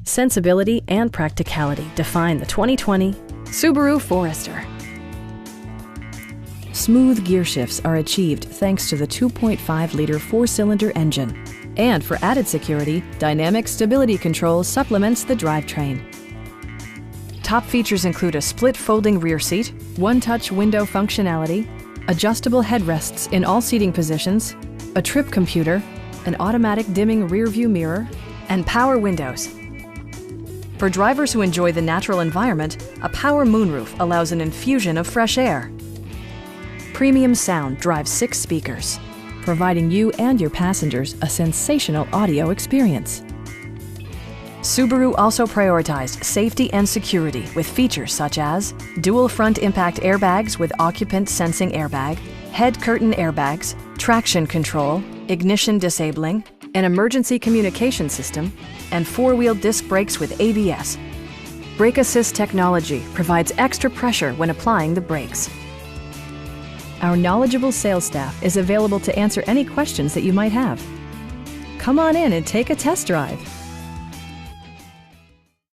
Sensibility and practicality define the 2020 Subaru Forester. Smooth gear shifts are achieved thanks to the 2.5-liter four-cylinder engine. And for added security, dynamic stability control supplements the drivetrain. Top features include a split folding rear seat, one-touch window functionality, adjustable headrests in all seating positions, a trip computer, an automatic dimming rear-view mirror, and power windows. For drivers who enjoy the natural environment, a power moonroof allows an infusion of fresh air. Premium sound drives 6 speakers, providing you and your passengers a sensational audio experience. Subaru also prioritized safety and security with features such as dual front impact airbags with occupant sensing airbag, head curtain airbags, traction control, ignition disabling, an emergency communication system, and 4-wheel disc brakes with ABS. Brake Assist technology provides extra pressure when applying the brakes. Our knowledgeable sales staff is available to answer any questions that you might have. Come on in and take a test drive.